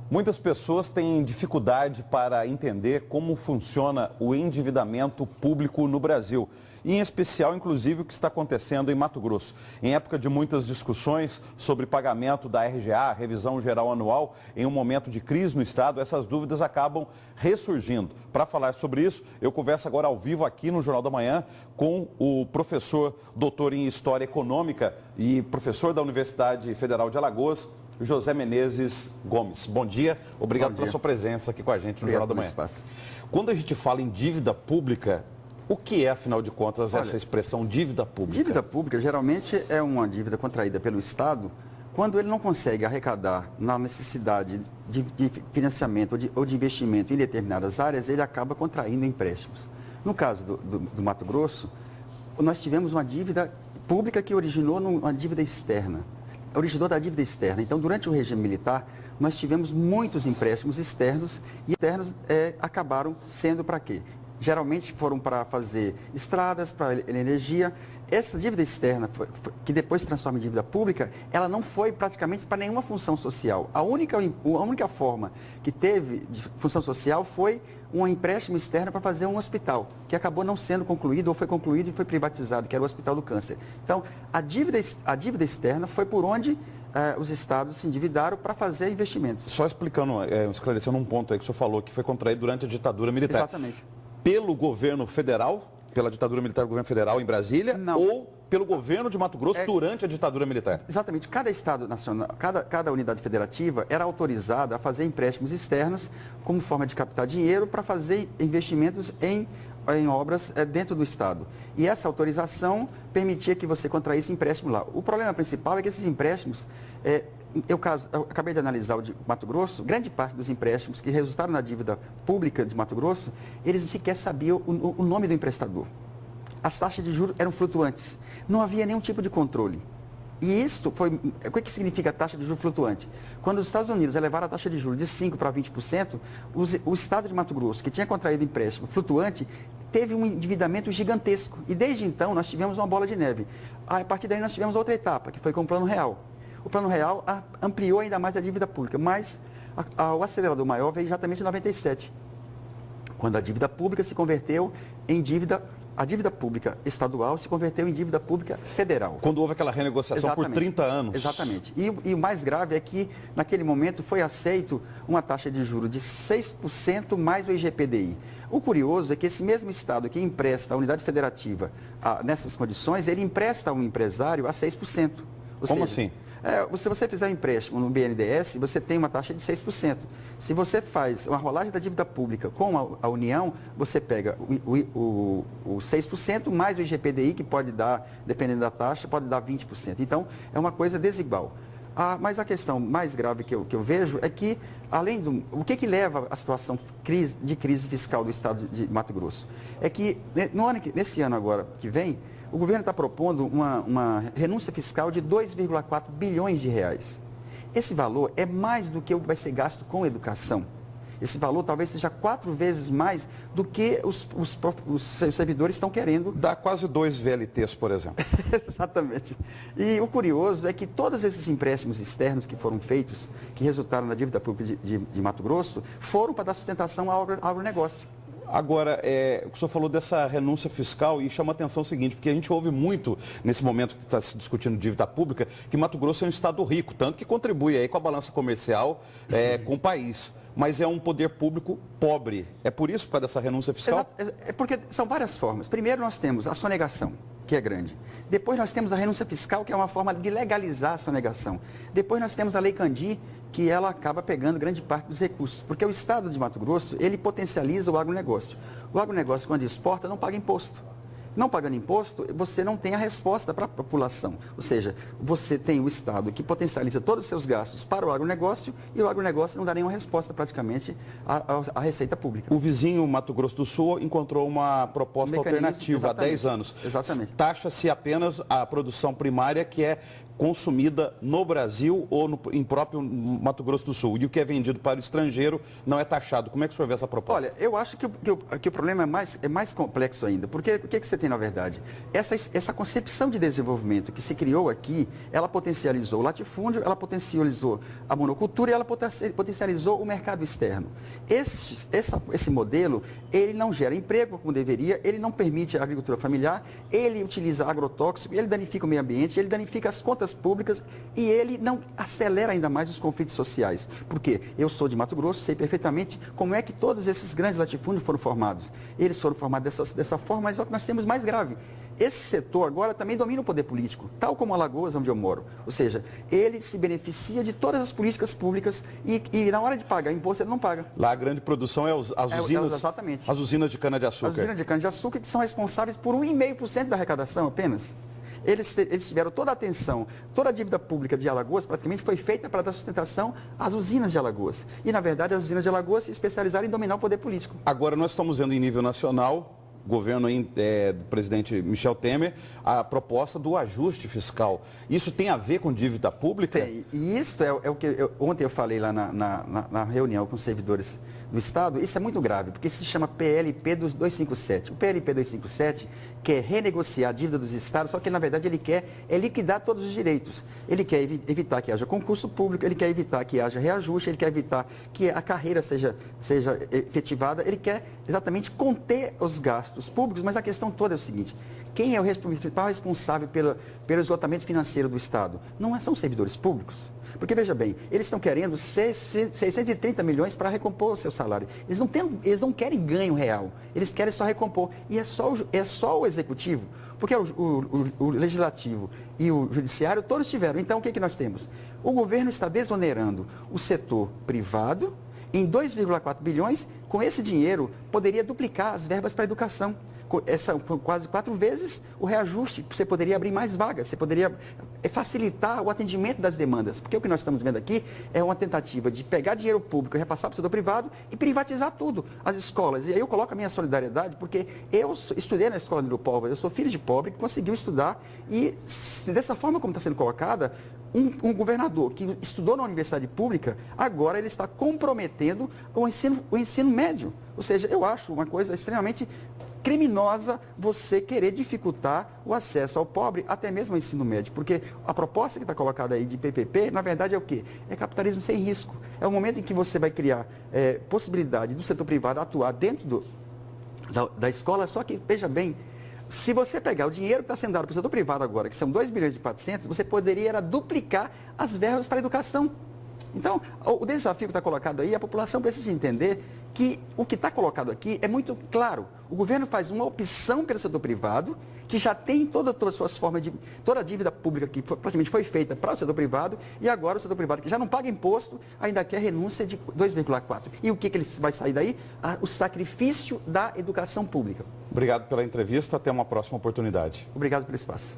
Muitas pessoas têm dificuldade para entender como funciona o endividamento público no Brasil. E em especial, inclusive, o que está acontecendo em Mato Grosso. Em época de muitas discussões sobre pagamento da RGA, revisão geral anual, em um momento de crise no Estado, essas dúvidas acabam ressurgindo. Para falar sobre isso, eu converso agora ao vivo aqui no Jornal da Manhã com o professor doutor em História Econômica e professor da Universidade Federal de Alagoas, José Menezes Gomes. Bom dia, obrigado pela sua presença aqui com a gente no Jornal da Manhã. Quando a gente fala em dívida pública, o que é, afinal de contas, essa expressão dívida pública? Dívida pública geralmente é uma dívida contraída pelo Estado quando ele não consegue arrecadar na necessidade de financiamento ou de investimento em determinadas áreas, ele acaba contraindo empréstimos. No caso do Mato Grosso, nós tivemos uma dívida pública que originou numa dívida externa. Originou da dívida externa. Então, durante o regime militar, nós tivemos muitos empréstimos externos e externos acabaram sendo para quê? Geralmente foram para fazer estradas, para energia. Essa dívida externa, que depois se transforma em dívida pública, ela não foi praticamente para nenhuma função social. A única forma que teve de função social foi um empréstimo externo para fazer um hospital, que acabou não sendo concluído, ou foi concluído e foi privatizado, que era o Hospital do Câncer. Então, a dívida externa foi por onde os estados se endividaram para fazer investimentos. Só explicando, esclarecendo um ponto aí que o senhor falou, que foi contraído durante a ditadura militar. Exatamente. Pelo governo federal, pela ditadura militar do governo federal em Brasília, não, ou pelo governo de Mato Grosso durante a ditadura militar? Exatamente. Cada estado nacional, cada unidade federativa era autorizada a fazer empréstimos externos como forma de captar dinheiro para fazer investimentos em obras dentro do estado. E essa autorização permitia que você contraísse empréstimo lá. O problema principal é que esses empréstimos, eu acabei de analisar o de Mato Grosso, grande parte dos empréstimos que resultaram na dívida pública de Mato Grosso, eles sequer sabiam o nome do emprestador. As taxas de juros eram flutuantes. Não havia nenhum tipo de controle. E isso foi... O que significa taxa de juros flutuante? Quando os Estados Unidos elevaram a taxa de juros de 5% para 20%, o estado de Mato Grosso, que tinha contraído empréstimo flutuante, teve um endividamento gigantesco. E desde então nós tivemos uma bola de neve. A partir daí nós tivemos outra etapa, que foi com o Plano Real. O Plano Real ampliou ainda mais a dívida pública, mas o acelerador maior veio exatamente em 97, quando a dívida pública se converteu em dívida... A dívida pública estadual se converteu em dívida pública federal. Quando houve aquela renegociação por 30 anos. Exatamente. E o mais grave é que, naquele momento, foi aceito uma taxa de juros de 6% mais o IGPDI. O curioso é que esse mesmo Estado que empresta à unidade federativa nessas condições, ele empresta a um empresário a 6%. Como assim? Se você fizer um empréstimo no BNDES, você tem uma taxa de 6%. Se você faz uma rolagem da dívida pública com a União, você pega o 6% mais o IGPDI, que pode dar, dependendo da taxa, pode dar 20%. Então, é uma coisa desigual. Mas a questão mais grave que eu vejo é que, além do... O que leva à situação de crise fiscal do Estado de Mato Grosso? É que, nesse ano agora que vem, o governo está propondo uma renúncia fiscal de 2,4 bilhões de reais. Esse valor é mais do que o que vai ser gasto com educação. Esse valor talvez seja 4 vezes mais do que os servidores estão querendo. Dá quase 2 VLTs, por exemplo. Exatamente. E o curioso é que todos esses empréstimos externos que foram feitos, que resultaram na dívida pública de Mato Grosso, foram para dar sustentação ao agronegócio. Agora, o senhor falou dessa renúncia fiscal e chama a atenção o seguinte, porque a gente ouve muito, nesse momento que está se discutindo dívida pública, que Mato Grosso é um estado rico, tanto que contribui aí com a balança comercial com o país. Mas é um poder público pobre. É por isso, por causa dessa renúncia fiscal? Exato. É porque são várias formas. Primeiro nós temos a sonegação, que é grande. Depois nós temos a renúncia fiscal, que é uma forma de legalizar a sonegação. Depois nós temos a Lei Candir, que ela acaba pegando grande parte dos recursos. Porque o Estado de Mato Grosso, ele potencializa o agronegócio. O agronegócio, quando exporta, não paga imposto. Não pagando imposto, você não tem a resposta para a população. Ou seja, você tem o Estado que potencializa todos os seus gastos para o agronegócio e o agronegócio não dá nenhuma resposta praticamente à receita pública. O vizinho Mato Grosso do Sul encontrou uma proposta alternativa há 10 anos. Exatamente. Taxa-se apenas a produção primária, que é consumida no Brasil ou em próprio Mato Grosso do Sul. E o que é vendido para o estrangeiro não é taxado. Como é que o senhor vê essa proposta? Olha, eu acho que o problema é mais complexo ainda. Porque o que você tem na verdade? Essa concepção de desenvolvimento que se criou aqui, ela potencializou o latifúndio, ela potencializou a monocultura e ela potencializou o mercado externo. Esse modelo, ele não gera emprego como deveria, ele não permite a agricultura familiar, ele utiliza agrotóxico, ele danifica o meio ambiente, ele danifica as contas públicas e ele não acelera ainda mais os conflitos sociais. Porque eu sou de Mato Grosso, sei perfeitamente como é que todos esses grandes latifúndios foram formados. Eles foram formados dessa forma, mas é o que nós temos mais grave. Esse setor agora também domina o poder político, tal como Alagoas, onde eu moro. Ou seja, ele se beneficia de todas as políticas públicas e na hora de pagar imposto ele não paga. Lá a grande produção é exatamente. As usinas de cana-de-açúcar. As usinas de cana-de-açúcar que são responsáveis por 1,5% da arrecadação apenas. Eles tiveram toda a atenção, toda a dívida pública de Alagoas praticamente foi feita para dar sustentação às usinas de Alagoas. E, na verdade, as usinas de Alagoas se especializaram em dominar o poder político. Agora, nós estamos vendo em nível nacional, governo do presidente Michel Temer, a proposta do ajuste fiscal. Isso tem a ver com dívida pública? Tem. E isso é o que ontem eu falei lá na reunião com os servidores do Estado. Isso é muito grave, porque isso se chama PLP 257. O PLP 257 quer renegociar a dívida dos estados, só que, na verdade, ele quer liquidar todos os direitos. Ele quer evitar que haja concurso público, ele quer evitar que haja reajuste, ele quer evitar que a carreira seja efetivada, ele quer exatamente conter os gastos públicos, mas a questão toda é o seguinte: quem é o principal responsável pelo esgotamento financeiro do Estado? Não são os servidores públicos. Porque, veja bem, eles estão querendo 630 milhões para recompor o seu salário. Eles não querem ganho real, eles querem só recompor. E é só o executivo, porque o legislativo e o judiciário todos tiveram. Então, o que nós temos? O governo está desonerando o setor privado em 2,4 bilhões. Com esse dinheiro, poderia duplicar as verbas para a educação. Quase 4 vezes o reajuste, você poderia abrir mais vagas, você poderia facilitar o atendimento das demandas, porque o que nós estamos vendo aqui é uma tentativa de pegar dinheiro público e repassar para o setor privado e privatizar tudo, as escolas. E aí eu coloco a minha solidariedade, porque eu estudei na escola do pobre, eu sou filho de pobre que conseguiu estudar e dessa forma como está sendo colocada, um governador que estudou na universidade pública, agora ele está comprometendo o ensino médio. Ou seja, eu acho uma coisa extremamente criminosa você querer dificultar o acesso ao pobre, até mesmo ao ensino médio. Porque a proposta que está colocada aí de PPP, na verdade é o quê? É capitalismo sem risco. É o momento em que você vai criar possibilidade do setor privado atuar dentro da escola, só que, veja bem, se você pegar o dinheiro que está sendo dado para o setor privado agora, que são 2 bilhões e 400, você poderia duplicar as verbas para a educação. Então, o desafio que está colocado aí, a população precisa entender que o que está colocado aqui é muito claro. O governo faz uma opção pelo setor privado, que já tem todas as suas formas toda a dívida pública que praticamente foi feita para o setor privado, e agora o setor privado, que já não paga imposto, ainda quer renúncia de 2,4. E o que ele vai sair daí? O sacrifício da educação pública. Obrigado pela entrevista, até uma próxima oportunidade. Obrigado pelo espaço.